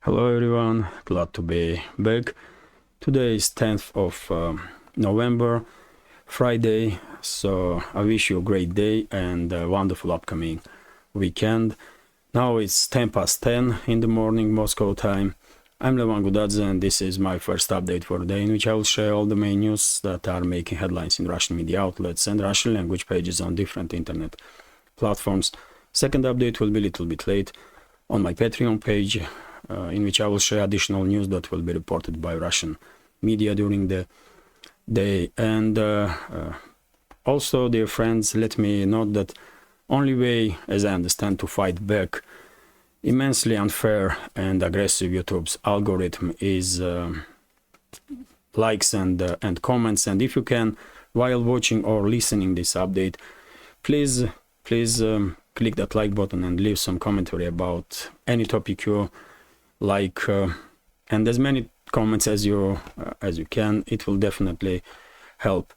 Hello everyone, glad to be back. Today is 10th of November, Friday, so I wish you a great day and a wonderful upcoming weekend. Now it's 10 past 10 in the morning Moscow time. I'm Levan Gudadze and this is my first update for the day, in which I will share all the main news that are making headlines in Russian media outlets and Russian language pages on different internet platforms. Second update will be a little bit late on my Patreon page, in which I will share additional news that will be reported by Russian media during the day. And also, dear friends, let me note that only way, as I understand, to fight back immensely unfair and aggressive YouTube's algorithm is likes and comments. And if you can, while watching or listening this update, please click that like button and leave some commentary about any topic you like, and as many comments as you can. It will definitely help.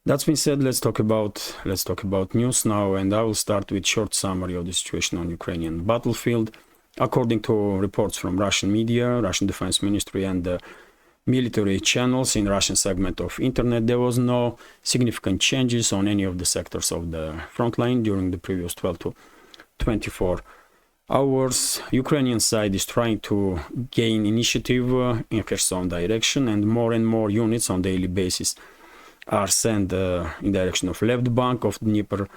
That's been said, let's talk about news now, and I will start with short summary of the situation on Ukrainian battlefield. According to reports from Russian media, Russian Defense Ministry and military channels in Russian segment of internet, there was no significant changes on any of the sectors of the front line during the previous 12 to 24 hours. Ukrainian side is trying to gain initiative in Kherson direction, and more units on daily basis are sent in direction of left bank of Dnieper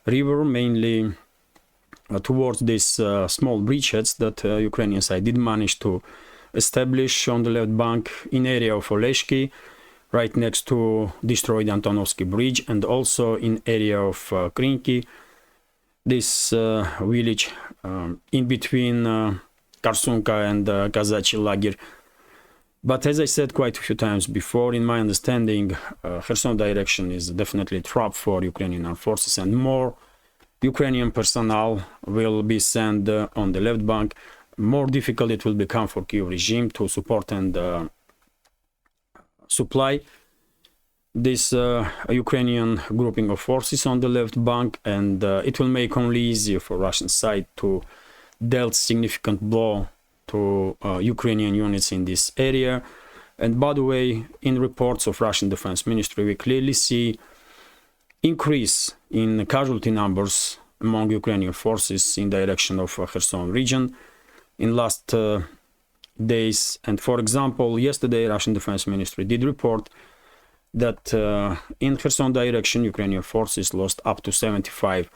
River, mainly towards these small bridgeheads that Ukrainian side did manage to establish on the left bank in area of Oleshki, right next to destroyed Antonovsky Bridge, and also in area of Krinki, this village in between Karsunka and Kazachi Lager. But as I said quite a few times before, in my understanding, Kherson direction is definitely a trap for Ukrainian armed forces, and more Ukrainian personnel will be sent on the left bank. More difficult it will become for Kyiv regime to support and supply this Ukrainian grouping of forces on the left bank, and it will make only easier for Russian side to deal significant blow to Ukrainian units in this area. And by the way, in reports of Russian Defense Ministry, we clearly see increase in casualty numbers among Ukrainian forces in direction of Kherson region in last days. And for example, yesterday Russian Defense Ministry did report that in Kherson direction Ukrainian forces lost up to 75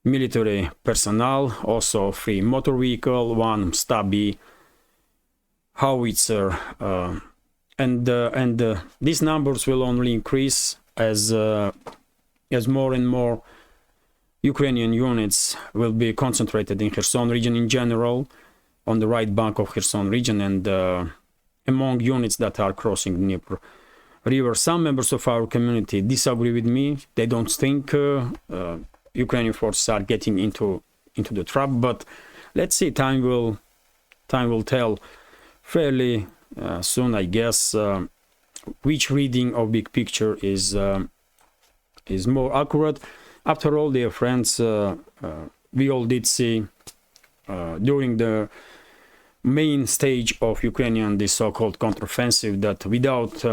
military personnel, also 3 motor vehicle, 1 Stabby howitzer, and these numbers will only increase as more and more Ukrainian units will be concentrated in Kherson region in general, on the right bank of Kherson region, and among units that are crossing Dnieper River. Some members of our community disagree with me. They don't think Ukrainian forces are getting into the trap, but let's see. Time will tell fairly soon, I guess, which reading of big picture is more accurate. After all, dear friends, we all did see during the main stage of Ukrainian, this so-called counteroffensive, that without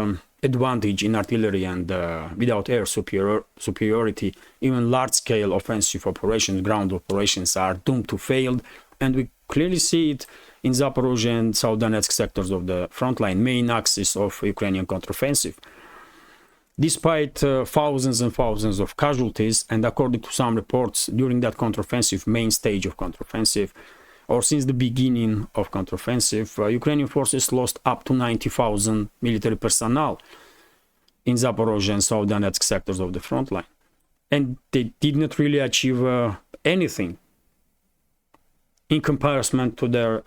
advantage in artillery and without air superiority, even large-scale offensive operations, ground operations, are doomed to fail. And we clearly see it in Zaporozhye and South Donetsk sectors of the front line, main axis of Ukrainian counteroffensive. Despite thousands and thousands of casualties, and according to some reports, during that counteroffensive, main stage of counteroffensive, or since the beginning of counteroffensive, Ukrainian forces lost up to 90,000 military personnel in Zaporozhye and South Donetsk sectors of the front line. And they did not really achieve anything in comparison to their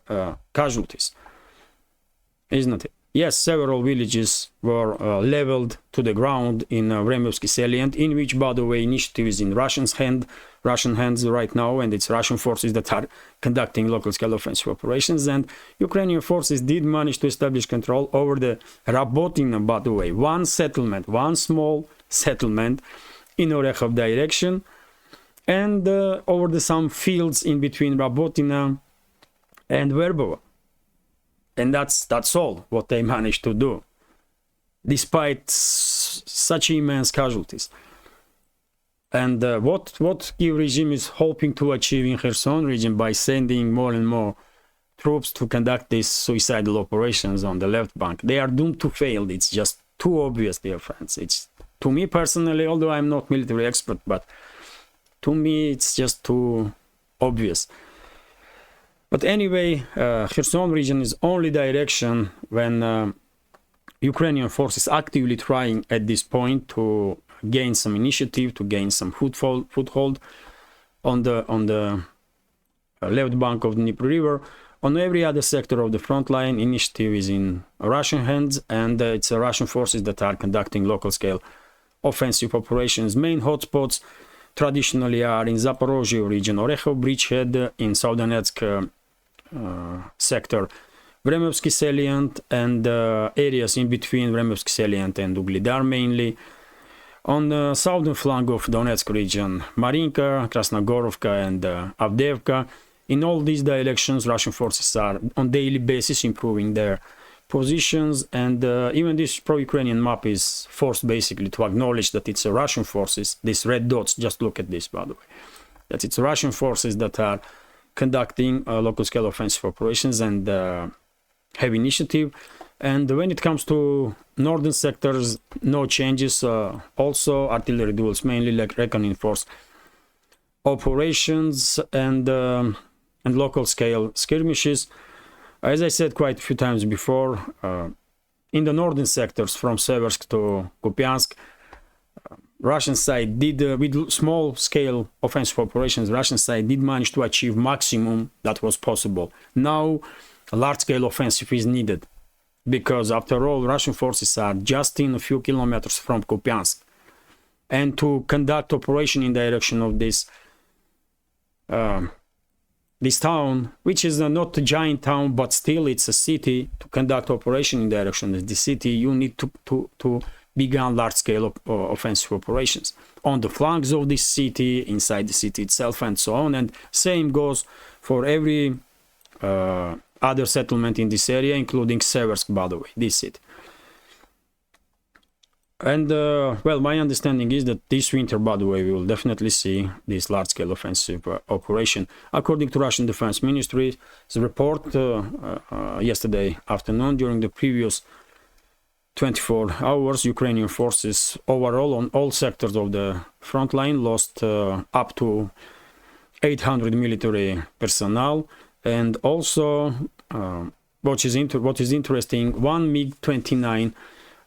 casualties, isn't it? Yes, several villages were leveled to the ground in Vremyevsky salient, in which, by the way, initiative is in Russian hands right now, and it's Russian forces that are conducting local-scale offensive operations. And Ukrainian forces did manage to establish control over the Rabotina, by the way, one small settlement in Orekhov direction, and over some fields in between Rabotina and Verbovo. And that's all what they managed to do, despite such immense casualties. And what Kyiv regime is hoping to achieve in Kherson region by sending more and more troops to conduct these suicidal operations on the left bank, they are doomed to fail. It's just too obvious, dear friends. It's, to me personally, although I'm not military expert, but to me it's just too obvious. But anyway, Kherson region is only direction when Ukrainian forces actively trying at this point to gain some initiative, to gain some foothold on the left bank of the Dnieper River. On every other sector of the front line, initiative is in Russian hands, and it's Russian forces that are conducting local-scale offensive operations. Main hotspots traditionally are in Zaporozhye region, Orekhov bridgehead, in Donetsk sector, Vremovsky salient, and areas in between Vremovsky salient and Uglidar mainly. On the southern flank of Donetsk region, Marinka, Krasnogorovka, and Avdiivka. In all these directions, Russian forces are on daily basis improving their positions, and even this pro-Ukrainian map is forced basically to acknowledge that it's Russian forces, these red dots, just look at this by the way, that it's Russian forces that are conducting local-scale offensive operations and have initiative. And when it comes to northern sectors, no changes, also artillery duels, mainly like reckoning force operations and local-scale skirmishes. As I said quite a few times before, in the northern sectors from Seversk to Kupiansk, Russian side did, with small-scale offensive operations, Russian side did manage to achieve maximum that was possible. Now, a large-scale offensive is needed, because after all, Russian forces are just in a few kilometers from Kupiansk. And to conduct operation in direction of this this town, which is not a giant town, but still it's a city, to conduct operation in direction of the city, you need to begin large-scale offensive operations on the flanks of this city, inside the city itself, and so on. And same goes for every other settlement in this area, including Seversk, by the way, this city. And, well, my understanding is that this winter, by the way, we will definitely see this large-scale offensive operation. According to Russian Defense Ministry's report yesterday afternoon, during the previous 24 hours, Ukrainian forces overall on all sectors of the front line lost up to 800 military personnel. And also, what is interesting, one MiG-29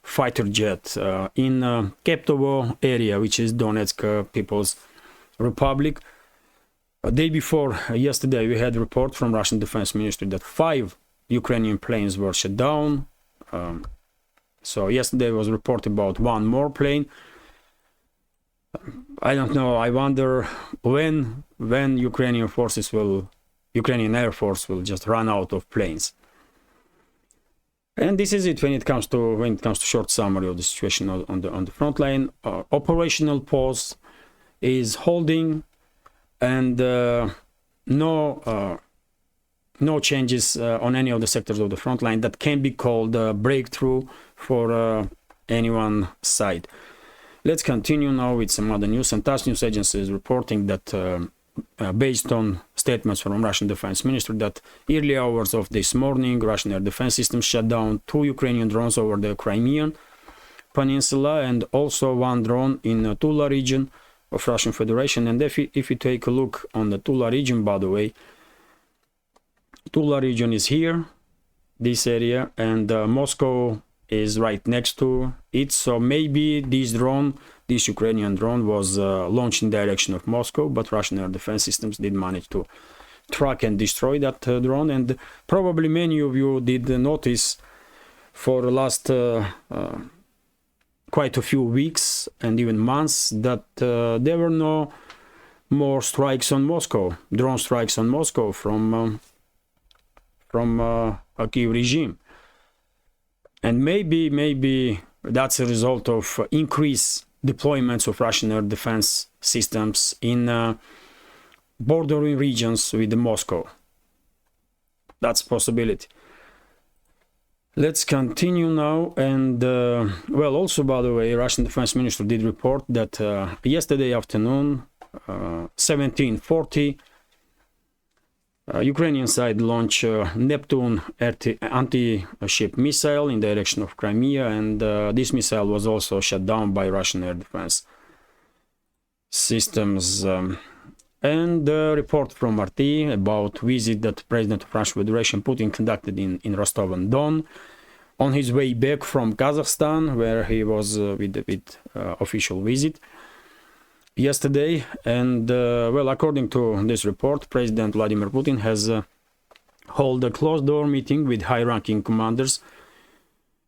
fighter jet in Keptovo area, which is Donetsk People's Republic. A day before yesterday, we had a report from Russian Defense Ministry that 5 Ukrainian planes were shot down. So yesterday was reported about 1 more plane. I don't know. I wonder when Ukrainian Air Force will just run out of planes. And this is it when it comes to short summary of the situation on the front line. Operational pause is holding, and no changes on any of the sectors of the front line that can be called a breakthrough for anyone's side. Let's continue now with some other news. And TASS news agency is reporting that based on statements from Russian Defense Ministry, that early hours of this morning, Russian air defense systems shut down 2 Ukrainian drones over the Crimean Peninsula, and also 1 drone in the Tula region of Russian Federation. And if you take a look on the Tula region, by the way, Tula region is here, this area, and Moscow is right next to it. So maybe this Ukrainian drone was launched in direction of Moscow, but Russian air defense systems did manage to track and destroy that drone. And probably many of you did notice for the last quite a few weeks and even months that there were no more strikes on Moscow, drone strikes on Moscow from a Kyiv regime. And maybe that's a result of increased deployments of Russian air defense systems in bordering regions with Moscow. That's a possibility. Let's continue now. And well, also, by the way, Russian Defense Minister did report that yesterday afternoon, 17:40, Ukrainian side launched Neptune anti-ship missile in direction of Crimea, and this missile was also shot down by Russian air defense systems. And the report from RT about visit that President of Russia Federation Putin conducted in Rostov-on-Don on his way back from Kazakhstan, where he was with official visit yesterday. And well, according to this report, President Vladimir Putin has held a closed-door meeting with high-ranking commanders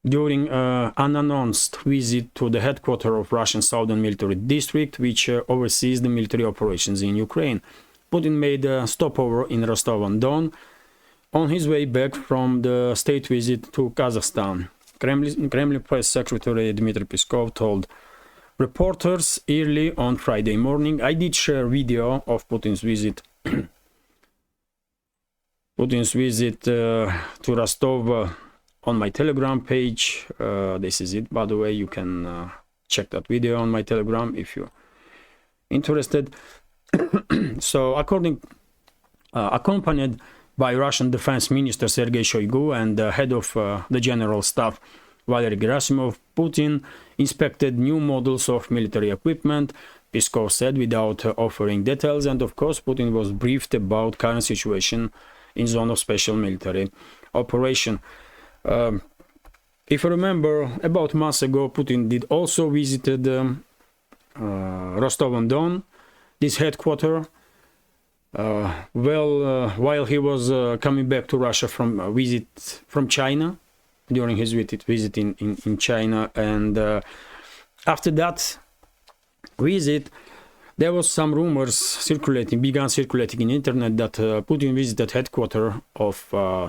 during an unannounced visit to the headquarters of Russian Southern Military District, which oversees the military operations in Ukraine. Putin made a stopover in Rostov-on-Don on his way back from the state visit to Kazakhstan. Kremlin Press Secretary Dmitry Peskov told reporters early on Friday morning, "I did share video of Putin's visit to Rostov on my Telegram page." This is it, by the way. You can check that video on my Telegram if you're interested. So, accompanied by Russian Defense Minister Sergei Shoigu and the head of the General Staff Valery Gerasimov, Putin inspected new models of military equipment, Peskov said, without offering details. And of course, Putin was briefed about current situation in zone of special military operation. If you remember, about a month ago, Putin did also visited Rostov-on-Don, this headquarters, while he was coming back to Russia from a visit from China, during his visit in China. And after that visit, there was some rumors began circulating in internet that Putin visited headquarters of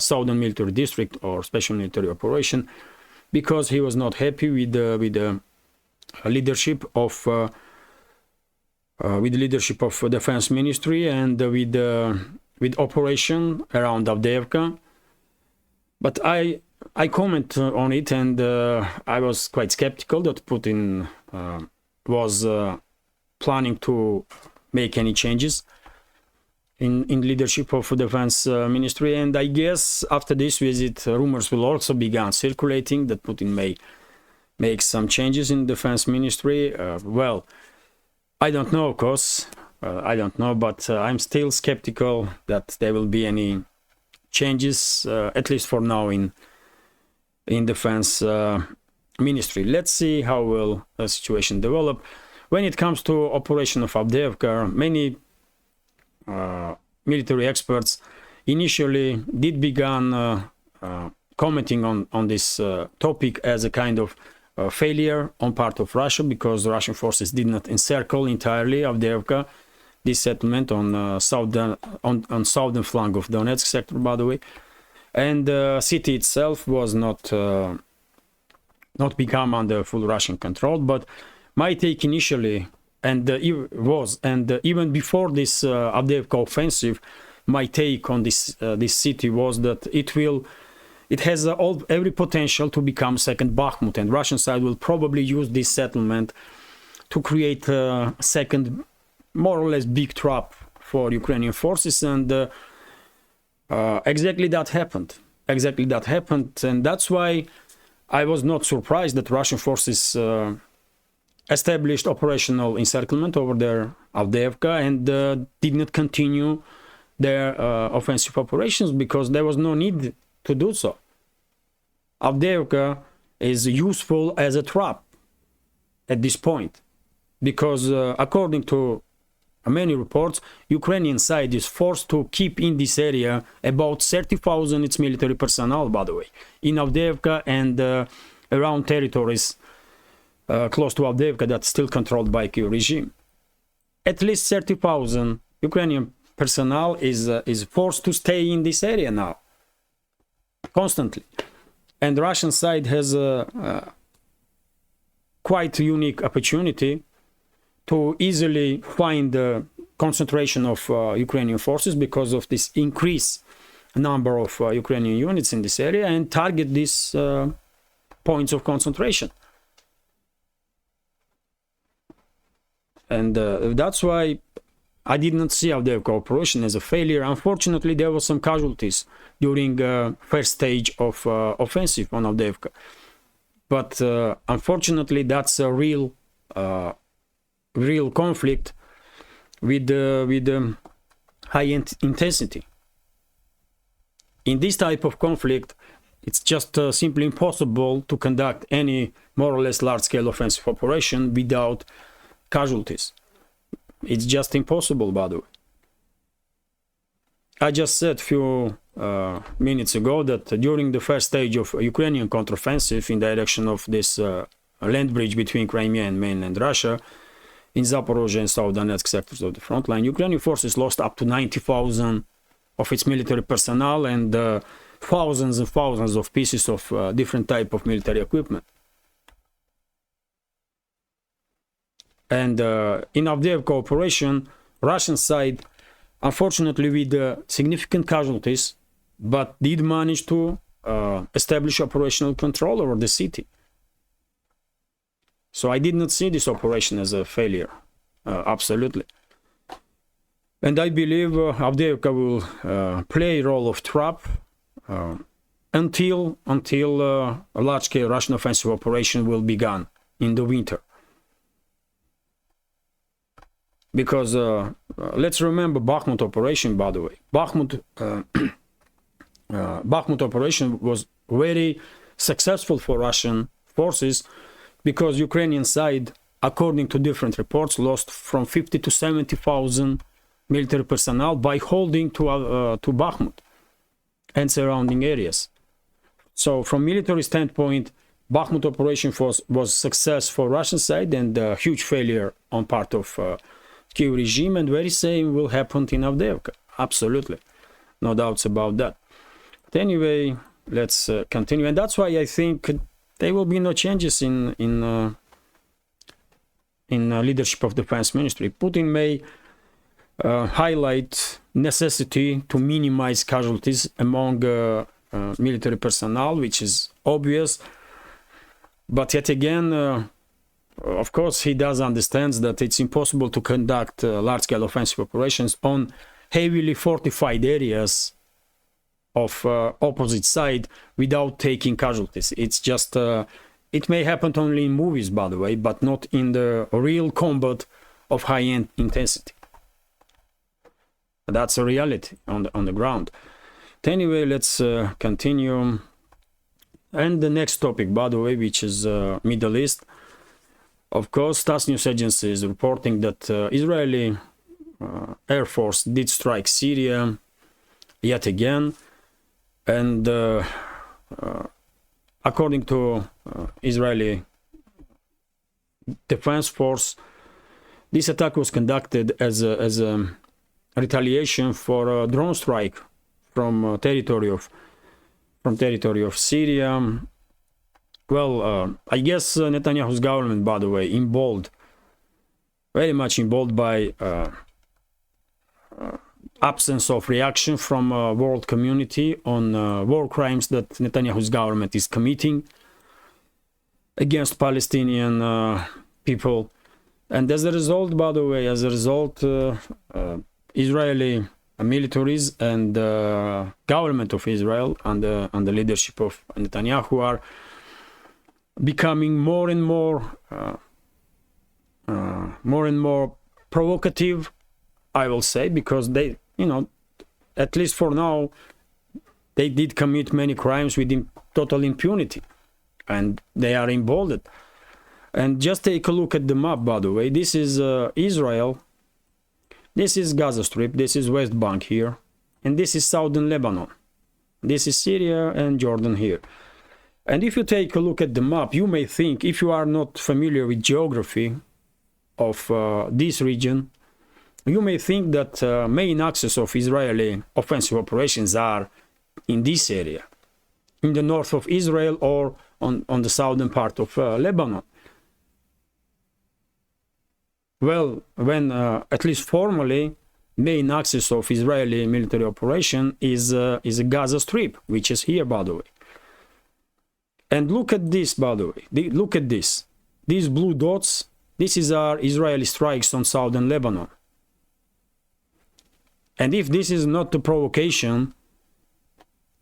Southern Military District or Special Military Operation because he was not happy with the leadership of Defense Ministry and with operation around Avdiivka. But I comment on it, and I was quite skeptical that Putin was planning to make any changes in leadership of the Defense Ministry. And I guess after this visit, rumors will also begin circulating that Putin may make some changes in Defense Ministry. Well, I don't know, of course. I don't know, but I'm still skeptical that there will be any changes, at least for now, in Defense Ministry. Let's see how will the situation develop. When it comes to operation of Avdiivka, many military experts initially did begin commenting on this topic as a kind of failure on part of Russia, because the Russian forces did not encircle entirely Avdiivka, this settlement on southern flank of Donetsk sector, by the way, and the city itself was not become under full Russian control. But my take initially, even before this Avdiivka offensive, my take on this city was that it has every potential to become second Bakhmut, and Russian side will probably use this settlement to create a second, more or less, big trap for Ukrainian forces. And exactly that happened. And that's why I was not surprised that Russian forces established operational encirclement over their Avdiivka and did not continue their offensive operations, because there was no need to do so. Avdiivka is useful as a trap at this point, because according to many reports, Ukrainian side is forced to keep in this area about 30,000 its military personnel, by the way, in Avdiivka and around territories close to Avdiivka that's still controlled by Kyiv regime. At least 30,000 Ukrainian personnel is forced to stay in this area now, constantly. And the Russian side has a quite unique opportunity to easily find the concentration of Ukrainian forces because of this increase number of Ukrainian units in this area and target these points of concentration. And that's why I did not see Avdiivka operation as a failure. Unfortunately, there were some casualties during first stage of offensive on Avdiivka. But unfortunately, that's a real conflict with high intensity. In this type of conflict, it's just simply impossible to conduct any more or less large-scale offensive operation without casualties. It's just impossible, by the way. I just said a few minutes ago that during the first stage of Ukrainian counteroffensive in direction of this land bridge between Crimea and mainland Russia, in Zaporozhye and South Donetsk sectors of the front line, Ukrainian forces lost up to 90,000 of its military personnel and thousands and thousands of pieces of different type of military equipment. And in Avdiivka operation, Russian side, unfortunately with significant casualties, but did manage to establish operational control over the city. So I did not see this operation as a failure, absolutely. And I believe Avdiivka will play a role of trap until a large-scale Russian offensive operation will begin in the winter. Because let's remember Bakhmut operation, by the way. Bakhmut operation was very successful for Russian forces because Ukrainian side, according to different reports, lost from 50 to 70,000 military personnel by holding to Bakhmut and surrounding areas. So from military standpoint, Bakhmut operation was success for Russian side and a huge failure on part of Kiev regime, and very same will happen in Avdiivka. Absolutely, no doubts about that. But anyway, let's continue, and that's why I think there will be no changes in leadership of defense ministry. Putin may highlight necessity to minimize casualties among military personnel, which is obvious, but yet again, of course, he does understand that it's impossible to conduct large-scale offensive operations on heavily fortified areas of opposite side without taking casualties. It's just, it may happen only in movies, by the way, but not in the real combat of high-end intensity. That's a reality on the ground. But anyway, let's continue. And the next topic, by the way, which is Middle East. Of course, TASS news agency is reporting that Israeli Air Force did strike Syria yet again. And according to Israeli Defense Force, this attack was conducted as a retaliation for a drone strike from territory of Syria. Well, I guess Netanyahu's government, by the way, very much emboldened by absence of reaction from world community on war crimes that Netanyahu's government is committing against Palestinian people. And as a result, by the way, Israeli militaries and government of Israel under leadership of Netanyahu are becoming more and more provocative, I will say, because they, at least for now, they did commit many crimes with total impunity, and they are emboldened. And just take a look at the map, by the way. This is Israel, this is Gaza Strip, this is West Bank here, and this is southern Lebanon. This is Syria and Jordan here. And if you take a look at the map, you may think, if you are not familiar with geography of this region, you may think that main axis of Israeli offensive operations are in this area, in the north of Israel or on the southern part of Lebanon. Well, when at least formally, main axis of Israeli military operation is a Gaza Strip, which is here, by the way. And look at this, by the way. Look at this. These blue dots, this is our Israeli strikes on southern Lebanon. And if this is not a provocation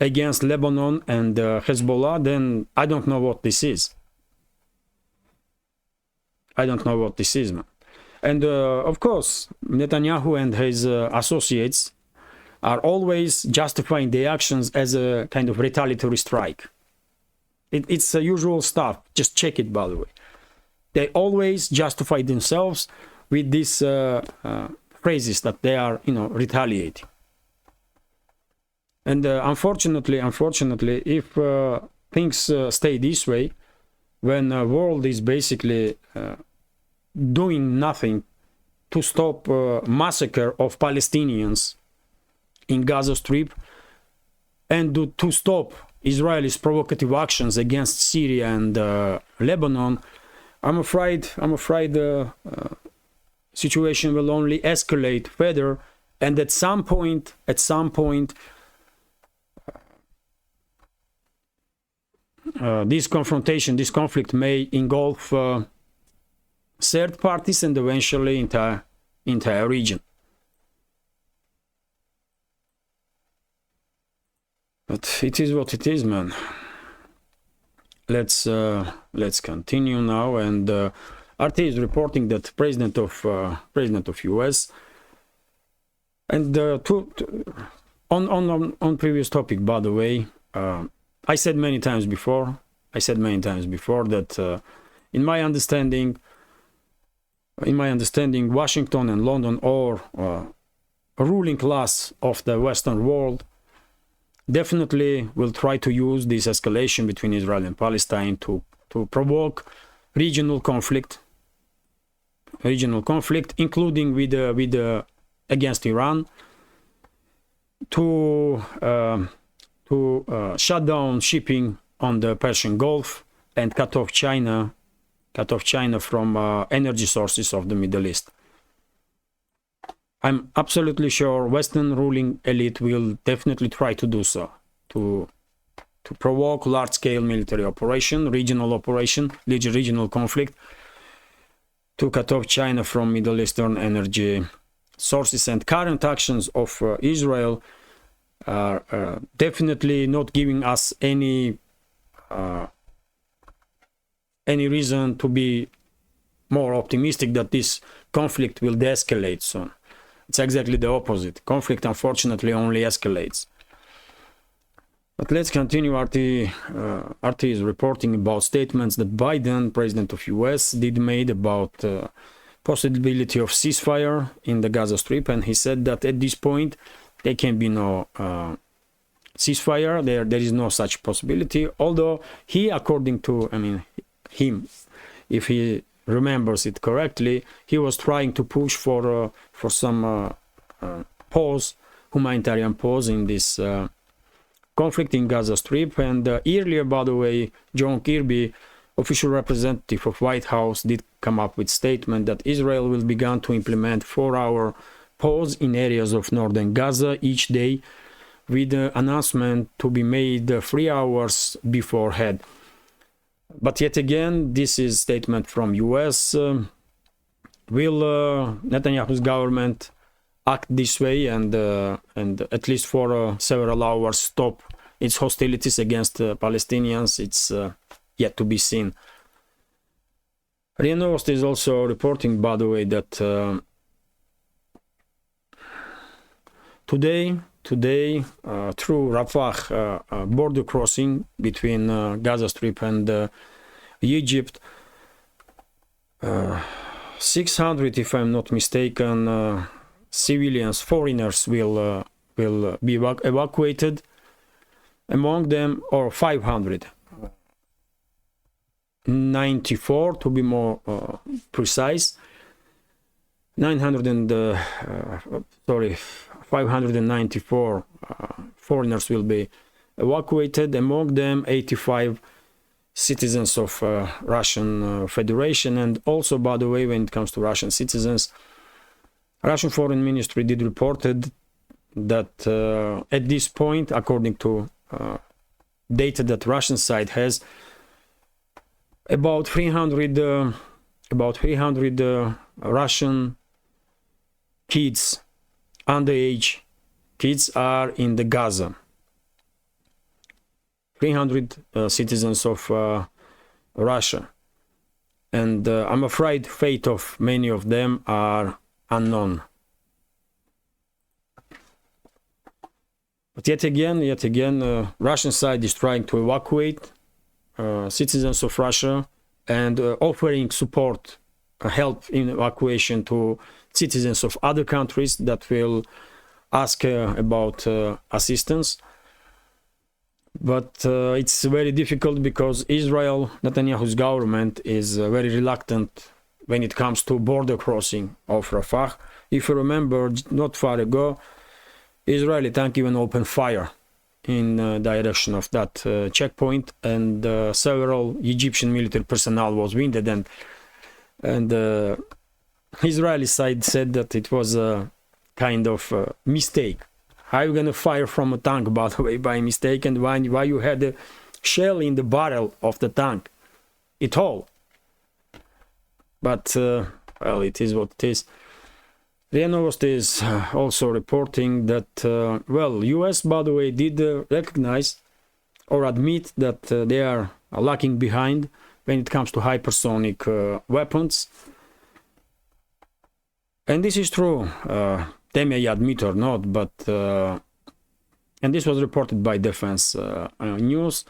against Lebanon and Hezbollah, then I don't know what this is. I don't know what this is, man. And of course, Netanyahu and his associates are always justifying their actions as a kind of retaliatory strike. It's the usual stuff. Just check it, by the way. They always justify themselves with these phrases that they are, retaliating. And unfortunately, if things stay this way, when the world is basically doing nothing to stop massacre of Palestinians in Gaza Strip and to stop Israel's provocative actions against Syria and Lebanon, I'm afraid the situation will only escalate further, and at some point, this conflict may engulf third parties and eventually entire region. But it is what it is, man. Let's continue now. And RT is reporting that president of US and on previous topic, by the way, I said many times before that in my understanding, Washington and London, or a ruling class of the Western world, definitely will try to use this escalation between Israel and Palestine to provoke regional conflict, including with against Iran, to shut down shipping on the Persian Gulf and cut off China from energy sources of the Middle East. I'm absolutely sure Western ruling elite will definitely try to do so, to provoke large-scale military operation, regional conflict, to cut off China from Middle Eastern energy sources. And current actions of Israel are definitely not giving us any reason to be more optimistic that this conflict will de-escalate soon. It's exactly the opposite. Conflict, unfortunately, only escalates. But let's continue. RT is reporting about statements that Biden, president of US, did made about possibility of ceasefire in the Gaza Strip, and he said that at this point there can be no ceasefire. There is no such possibility. Although he, according to him, if he remembers it correctly, he was trying to push for some humanitarian pause in this conflict in Gaza Strip. And earlier, by the way, John Kirby, official representative of White House, did come up with statement that Israel will begin to implement 4-hour pause in areas of northern Gaza each day, with the announcement to be made 3 hours beforehand. But yet again, this is statement from US. Will Netanyahu's government act this way and at least for several hours stop its hostilities against Palestinians? It's yet to be seen. RIA Novosti is also reporting, by the way, that today through Rafah border crossing between Gaza Strip and Egypt, 600, if I'm not mistaken, civilians, foreigners will be evacuated. Among them, or 594 to be more precise, 594 foreigners will be evacuated. Among them, 85 citizens of Russian Federation. And also, by the way, when it comes to Russian citizens, Russian Foreign Ministry did reported that at this point, according to data that Russian side has, about 300 Russian kids, underage kids, are in the Gaza. 300 citizens of Russia, and I'm afraid fate of many of them are unknown. But yet again, Russian side is trying to evacuate citizens of Russia and offering support, help in evacuation to citizens of other countries that will ask about assistance. But it's very difficult because Israel, Netanyahu's government, is very reluctant when it comes to border crossing of Rafah. If you remember, not far ago, Israeli tank even opened fire in direction of that checkpoint, and several Egyptian military personnel was wounded, and Israeli side said that it was a kind of mistake. How are you going to fire from a tank, by the way, by mistake, and why you had a shell in the barrel of the tank at all? But well, it is what it is. RIA Novosti is also reporting that, well, US, by the way, did recognize or admit that they are lacking behind when it comes to hypersonic weapons. And this is true. They may admit or not, but and this was reported by Defense News.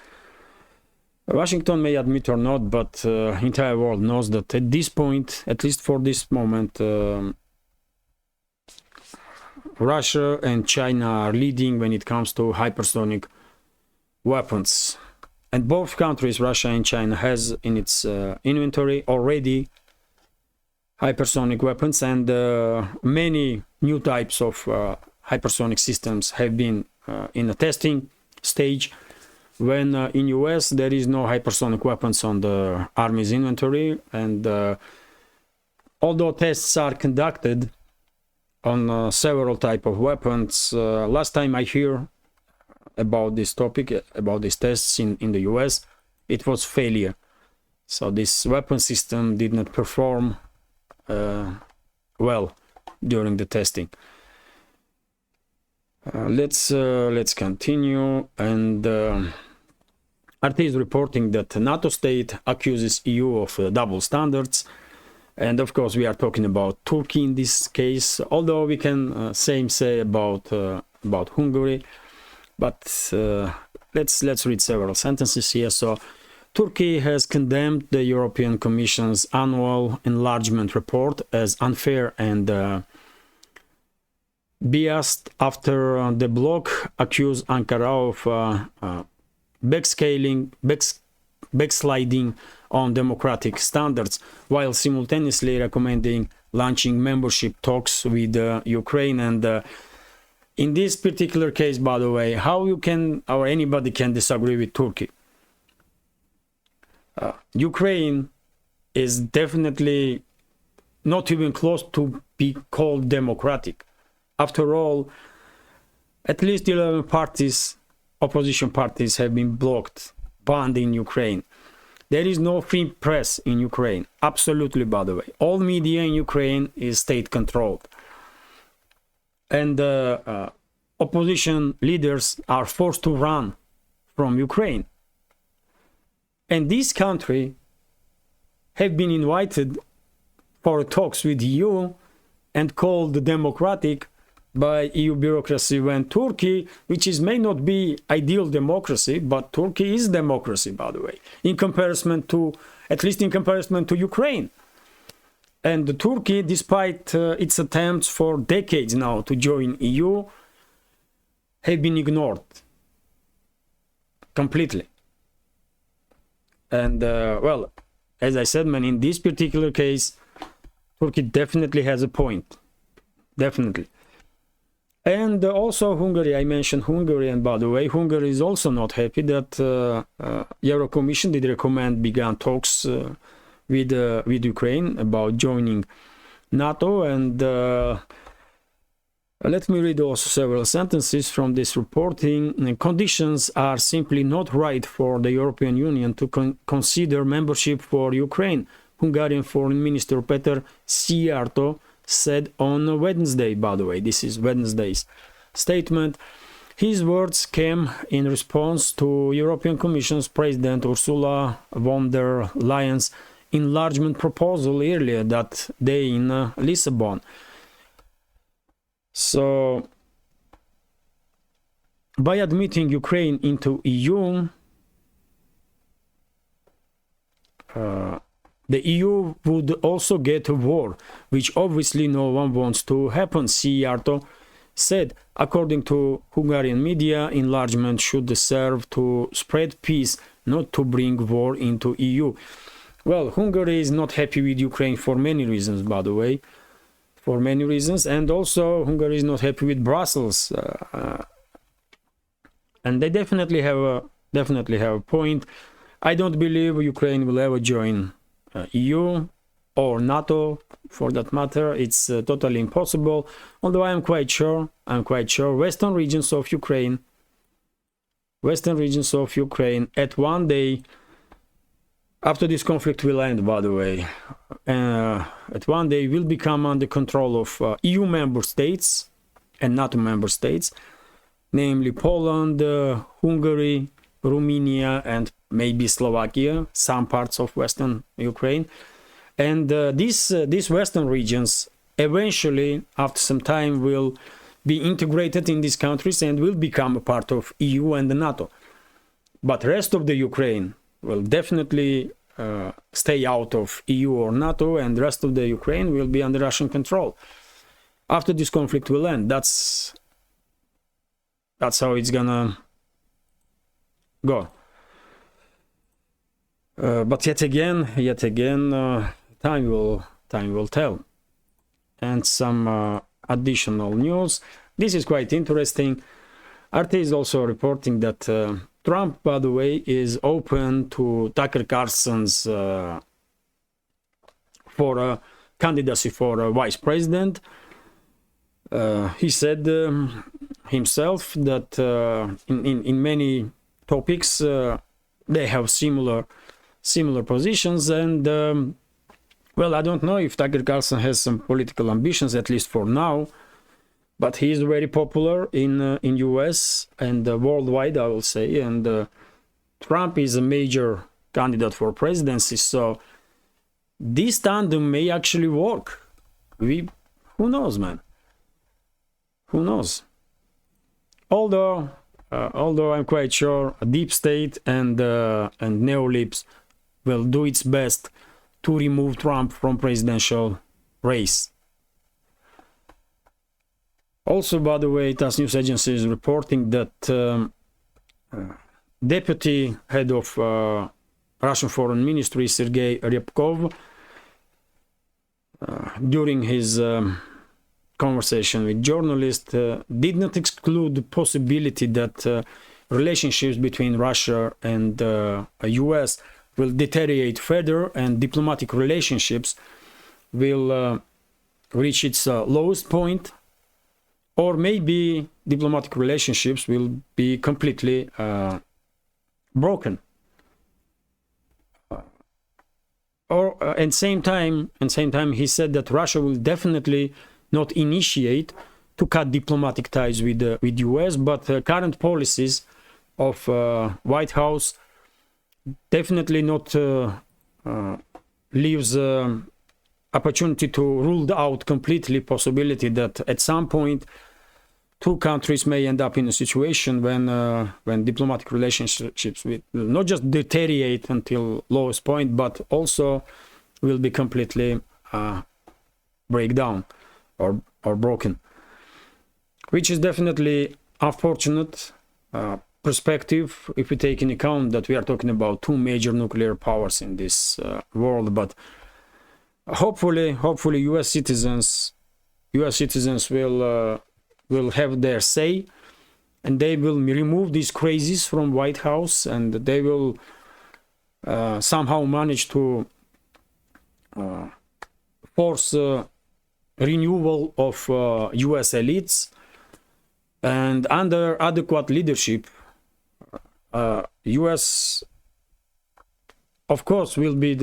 Washington may admit or not, but entire world knows that at this point, at least for this moment, Russia and China are leading when it comes to hypersonic weapons. And both countries, Russia and China, has in its inventory already hypersonic weapons, and many new types of hypersonic systems have been in a testing stage, when in US there is no hypersonic weapons on the army's inventory. And although tests are conducted on several type of weapons, last time I hear about this topic, about these tests in the US, it was failure. So this weapon system did not perform well during the testing. Let's continue. And RT is reporting that NATO state accuses EU of double standards, and of course we are talking about Turkey in this case, although we can same say about Hungary. But let's read several sentences here. So Turkey has condemned the European Commission's annual enlargement report as unfair and biased after the bloc accused Ankara of backsliding on democratic standards, while simultaneously recommending launching membership talks with Ukraine. And in this particular case, by the way, how you can, or anybody can, disagree with Turkey? Ukraine is definitely not even close to be called democratic. After all, at least 11 parties, opposition parties, have been blocked, banned in Ukraine. There is no free press in Ukraine, absolutely, by the way. All media in Ukraine is state-controlled. And opposition leaders are forced to run from Ukraine. And this country have been invited for talks with EU and called democratic by EU bureaucracy, when Turkey, which may not be ideal democracy, but Turkey is democracy, by the way, in comparison to, at least in comparison to Ukraine. And Turkey, despite its attempts for decades now to join EU, have been ignored completely. And well, as I said, man, in this particular case, Turkey definitely has a point, definitely. And also Hungary, I mentioned Hungary, and by the way, Hungary is also not happy that Euro Commission did recommend began talks with Ukraine about joining NATO, and Let me read also several sentences from this reporting. Conditions are simply not right for the European Union to consider membership for Ukraine, Hungarian Foreign Minister Peter Szijjártó said on Wednesday, by the way. This is Wednesday's statement. His words came in response to European Commission's President Ursula von der Leyen's enlargement proposal earlier that day in Lisbon. So, by admitting Ukraine into EU, the EU would also get a war, which obviously no one wants to happen, Szijjártó said. According to Hungarian media, enlargement should serve to spread peace, not to bring war into EU. Well, Hungary is not happy with Ukraine for many reasons, by the way. For many reasons, and also Hungary is not happy with Brussels, and they definitely have a point. I don't believe Ukraine will ever join EU or NATO, for that matter. It's totally impossible. Although I'm quite sure western regions of Ukraine, at one day, after this conflict will end, by the way, at one day will become under control of EU member states and NATO member states, namely Poland, Hungary, Romania, and maybe Slovakia, some parts of western Ukraine. And these western regions eventually, after some time, will be integrated in these countries and will become a part of EU and the NATO. But the rest of the Ukraine will definitely stay out of EU or NATO, and the rest of the Ukraine will be under Russian control after this conflict will end. That's how it's gonna go. But yet again, time will tell. And some additional news. This is quite interesting. RT is also reporting that Trump, by the way, is open to Tucker Carlson's for a candidacy for a vice president. He said himself that in many topics they have similar positions, and well, I don't know if Tucker Carlson has some political ambitions, at least for now. But he is very popular in US and worldwide, I will say, and Trump is a major candidate for presidency, so this tandem may actually work. Who knows, man? Who knows? Although I'm quite sure a deep state and neolibs will do its best to remove Trump from presidential race. Also, by the way, TASS news agency is reporting that deputy head of Russian Foreign Ministry, Sergei Ryabkov, during his conversation with journalists, did not exclude the possibility that relationships between Russia and US will deteriorate further, and diplomatic relationships will reach its lowest point, or maybe diplomatic relationships will be completely broken. And same time, he said that Russia will definitely not initiate to cut diplomatic ties with US, but current policies of White House definitely not leaves opportunity to rule out completely possibility that at some point two countries may end up in a situation when diplomatic relationships will not just deteriorate until lowest point, but also will be completely break down or broken, which is definitely unfortunate perspective if we take in account that we are talking about two major nuclear powers in this world. But hopefully US citizens will have their say, and they will remove these crazies from White House, and they will somehow manage to force renewal of US elites, and under adequate leadership, US, of course, will be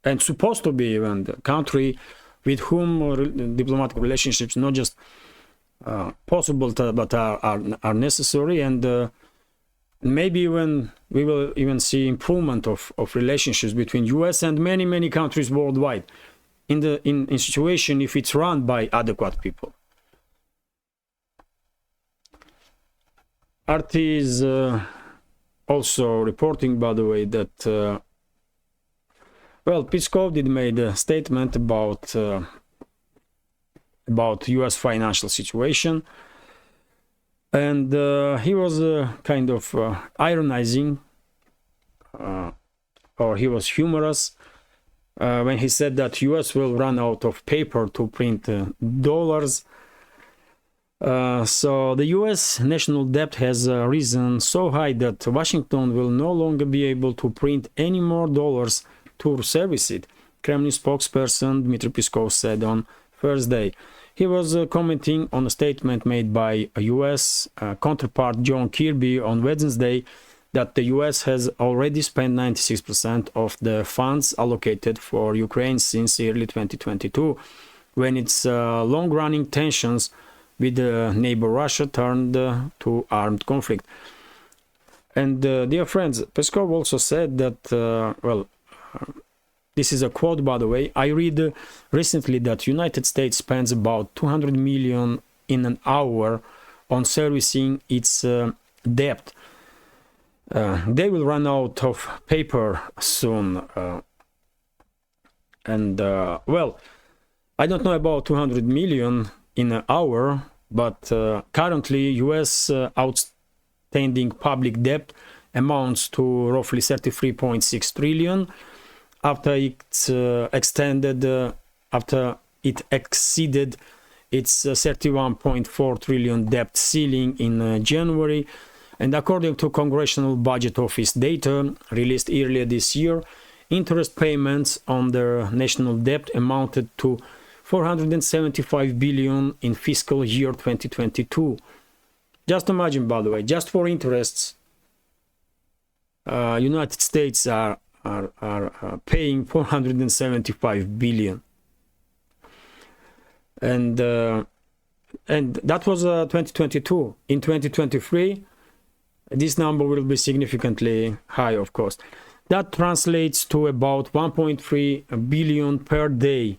and supposed to be even the country with whom diplomatic relationships not just possible but are necessary, and maybe even we will even see improvement of relationships between US and many countries worldwide in situation if it's run by adequate people. RT is also reporting, by the way, that well, Peskov did made a statement about US financial situation, and he was kind of ironizing, or he was humorous when he said that US will run out of paper to print dollars. So the US national debt has risen so high that Washington will no longer be able to print any more dollars to service it, Kremlin spokesperson Dmitry Peskov said on Thursday. He was commenting on a statement made by a US counterpart John Kirby on Wednesday that the US has already spent 96% of the funds allocated for Ukraine since early 2022, when its long-running tensions with the neighbor Russia turned to armed conflict. And dear friends, Peskov also said that, well, this is a quote, by the way, I read recently that United States spends about 200 million in an hour on servicing its debt. They will run out of paper soon. Well, I don't know about 200 million in an hour, but currently US outstanding public debt amounts to roughly 33.6 trillion after it exceeded its 31.4 trillion debt ceiling in January. And according to Congressional Budget Office data released earlier this year, interest payments on their national debt amounted to 475 billion in fiscal year 2022. Just imagine, by the way, just for interests, United States are paying 475 billion, and that was 2022. In 2023, this number will be significantly high, of course. That translates to about 1.3 billion per day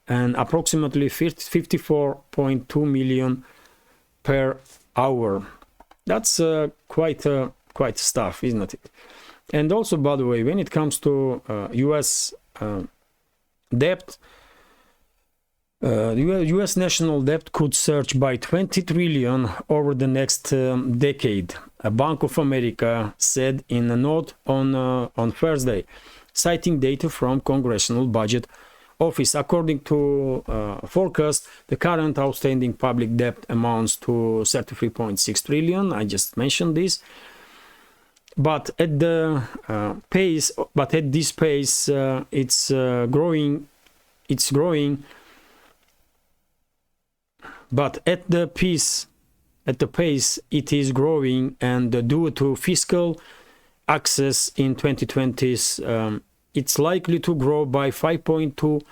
and approximately 54.2 million per hour. That's quite stuff, isn't it? And also, by the way, when it comes to US debt, the US national debt could surge by 20 trillion over the next decade, a Bank of America said in a note on Thursday, citing data from Congressional Budget Office. According to forecast, the current outstanding public debt amounts to 33.6 trillion. I just mentioned this. But at the this pace, it's growing. But at the pace it is growing, and due to fiscal access in 2020s, it's likely to grow by 5.2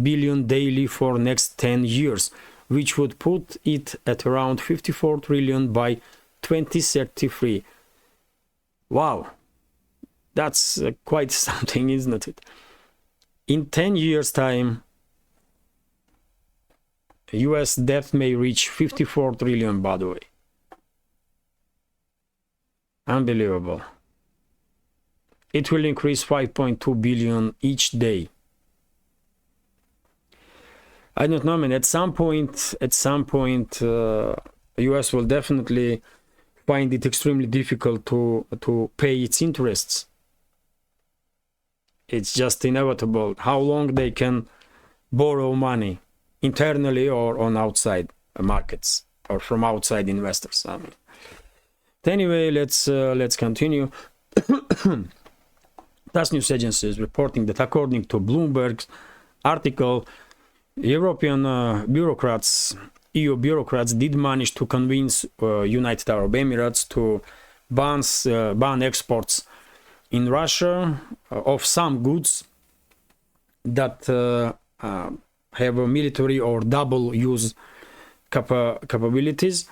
billion daily for next 10 years, which would put it at around 54 trillion by 2033. Wow, that's quite something, isn't it? In 10 years' time, US debt may reach 54 trillion, by the way. Unbelievable. It will increase 5.2 billion each day. I don't know, I mean, at some point, US will definitely find it extremely difficult to pay its interests. It's just inevitable how long they can borrow money internally or on outside markets or from outside investors. I mean. Anyway, let's continue. TASS news agency is reporting that according to Bloomberg's article, European bureaucrats, EU bureaucrats, did manage to convince United Arab Emirates to ban exports in Russia of some goods that have a military or double use capabilities.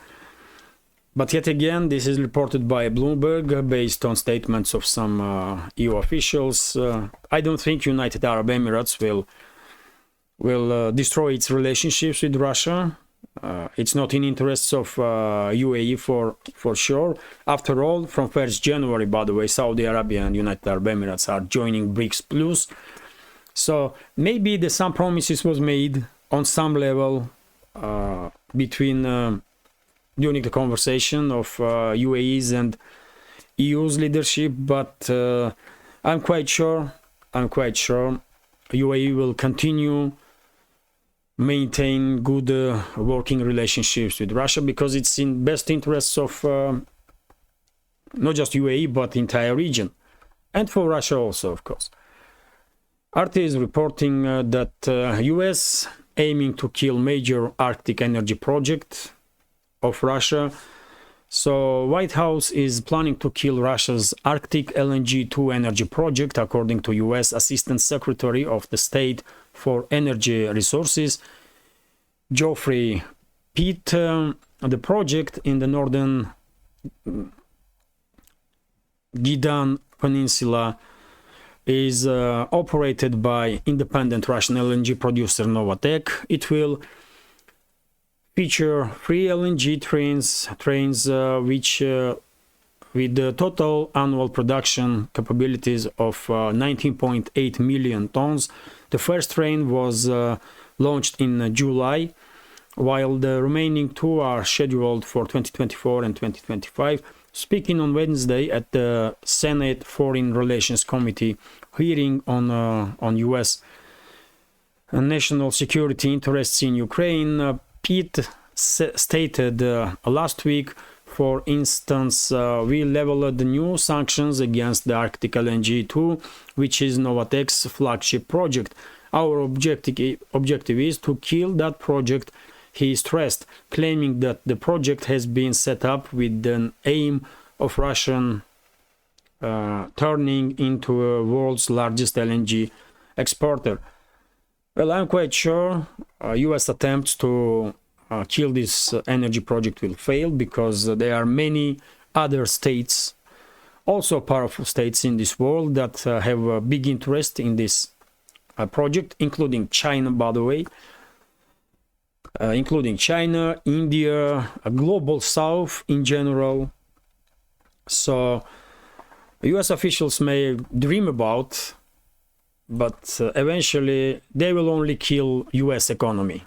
But yet again, this is reported by Bloomberg based on statements of some EU officials. I don't think United Arab Emirates will destroy its relationships with Russia. It's not in interests of UAE for sure. After all, from 1st January, by the way, Saudi Arabia and United Arab Emirates are joining BRICS Plus. So maybe some promises was made on some level between during the conversation of UAE's and EU's leadership, but I'm quite sure UAE will continue maintain good working relationships with Russia, because it's in best interests of not just UAE but entire region, and for Russia also, of course. RT is reporting that US aiming to kill major Arctic energy project of Russia. So White House is planning to kill Russia's Arctic LNG 2 energy project, according to US Assistant Secretary of the State for Energy Resources, Geoffrey Pitt. The project in the northern Gidan Peninsula is operated by independent Russian LNG producer Novatek. It will feature 3 LNG trains which with the total annual production capabilities of 19.8 million tons. The first train was launched in July, while the remaining 2 are scheduled for 2024 and 2025. Speaking on Wednesday at the Senate Foreign Relations Committee hearing on US national security interests in Ukraine, Pitt stated last week, for instance, we leveled the new sanctions against the Arctic LNG 2, which is Novatek's flagship project. Our objective is to kill that project, he stressed, claiming that the project has been set up with an aim of Russian turning into a world's largest LNG exporter. Well, I'm quite sure US attempts to kill this energy project will fail, because there are many other states, also powerful states in this world, that have a big interest in this project, including China, by the way, including China, India, a global south in general. So US officials may dream about, but eventually they will only kill US economy.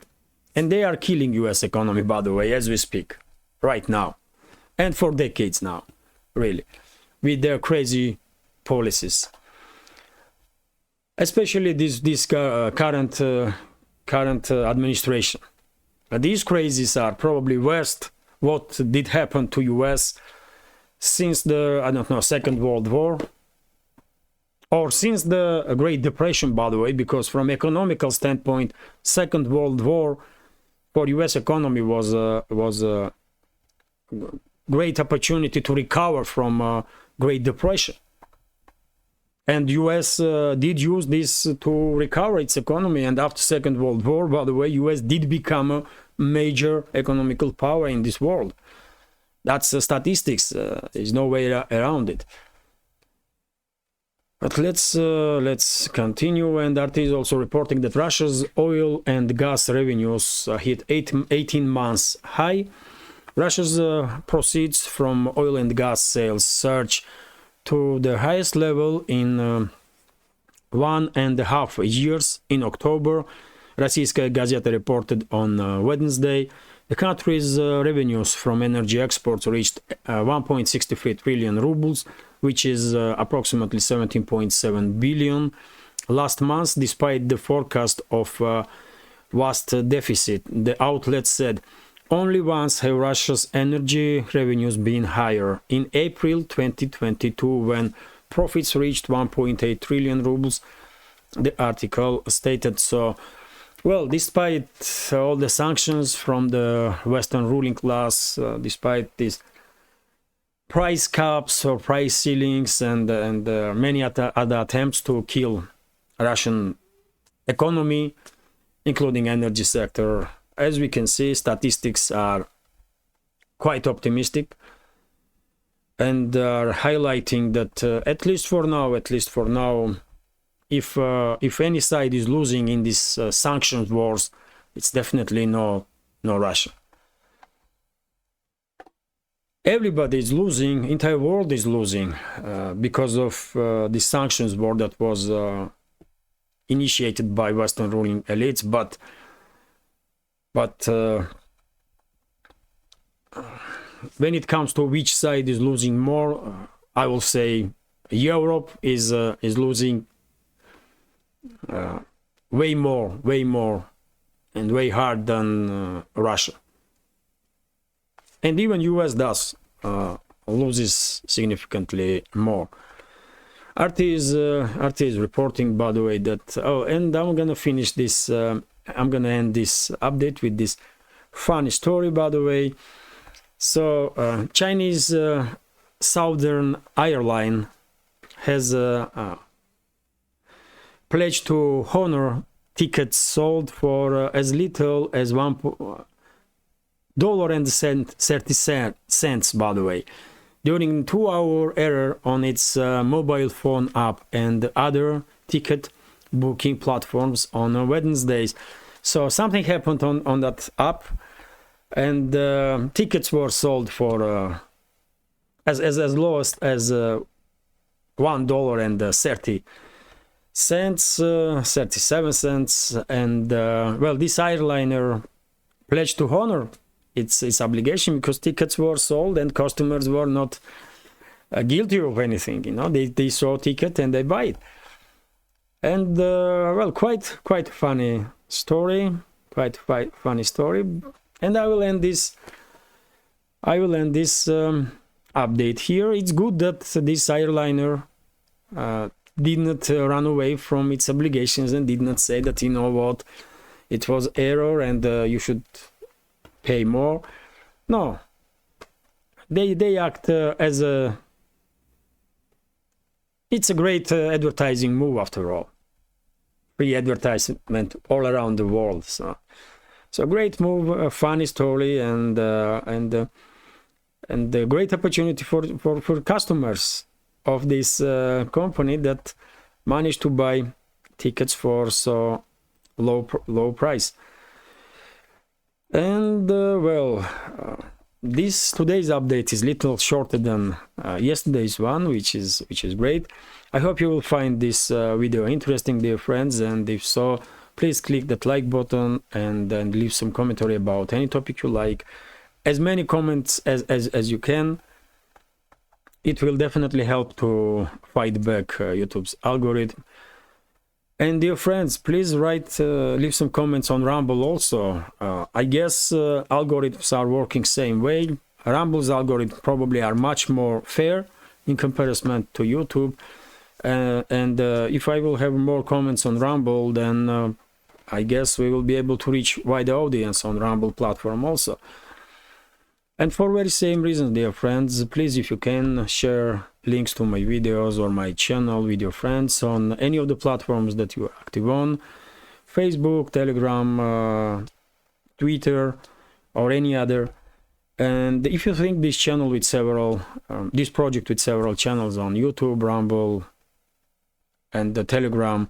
And they are killing US economy, by the way, as we speak, right now. And for decades now, really, with their crazy policies. Especially this current administration. These crazies are probably worst what did happen to US since the, I don't know, Second World War, or since the Great Depression, by the way, because from economical standpoint, Second World War for US economy was a great opportunity to recover from Great Depression. And US did use this to recover its economy, and after Second World War, by the way, US did become a major economical power in this world. That's statistics. There's no way around it. But let's continue. And RT is also reporting that Russia's oil and gas revenues hit 18 months high. Russia's proceeds from oil and gas sales surged to the highest level in 1.5 years in October. Российская газета reported on Wednesday. The country's revenues from energy exports reached 1.63 trillion rubles, which is approximately 17.7 billion last month, despite the forecast of vast deficit. The outlet said, only once have Russia's energy revenues been higher, in April 2022, when profits reached 1.8 trillion rubles, the article stated. So, Well, despite all the sanctions from the Western ruling class, despite these price caps or price ceilings and many other attempts to kill Russian economy, including energy sector, as we can see, statistics are quite optimistic and are highlighting that at least for now, if any side is losing in this sanctions wars, it's definitely no Russia. Everybody is losing, entire world is losing because of the sanctions war that was initiated by Western ruling elites, but when it comes to which side is losing more, I will say Europe is losing way more and way hard than Russia, and even US does loses significantly more. RT is reporting, by the way, that and I'm gonna finish this. I'm gonna end this update with this funny story, by the way. So Chinese Southern Airline has pledged to honor tickets sold for as little as $1.30, by the way, during 2-hour error on its mobile phone app and other ticket booking platforms on Wednesdays. So something happened on that app, and tickets were sold for as low as $1.30, 37 cents, and well, this airliner pledged to honor its obligation because tickets were sold and customers were not guilty of anything. You know, they saw a ticket and they buy it. And well, quite funny story, funny story. And I will end this update here. It's good that this airliner did not run away from its obligations and did not say that, you know what, it was error and you should pay more. No, they act as a, it's a great advertising move after all. Free advertisement all around the world. So great move, a funny story, and a great opportunity for customers of this company that managed to buy tickets for so low price. And well, today's update is little shorter than yesterday's one, which is great. I hope you will find this video interesting, dear friends, and if so, please click that like button and leave some commentary about any topic you like. As many comments as you can. It will definitely help to fight back YouTube's algorithm. And dear friends, please leave some comments on Rumble also. I guess algorithms are working same way. Rumble's algorithms probably are much more fair in comparison to YouTube. And if I will have more comments on Rumble, then I guess we will be able to reach wider audience on Rumble platform also. And for very same reason, dear friends, please, if you can, share links to my videos or my channel with your friends on any of the platforms that you are active on, Facebook, Telegram, Twitter, or any other. And if you think this channel with several, this project with several channels on YouTube, Rumble, and the Telegram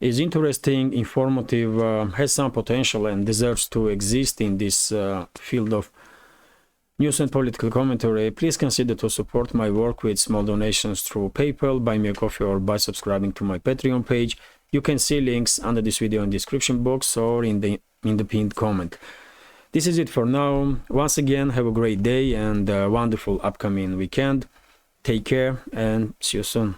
is interesting, informative, has some potential, and deserves to exist in this field of news and political commentary, please consider to support my work with small donations through PayPal, Buy Me a Coffee, or by subscribing to my Patreon page. You can see links under this video in the description box or in the pinned comment. This is it for now. Once again, have a great day and a wonderful upcoming weekend. Take care and see you soon.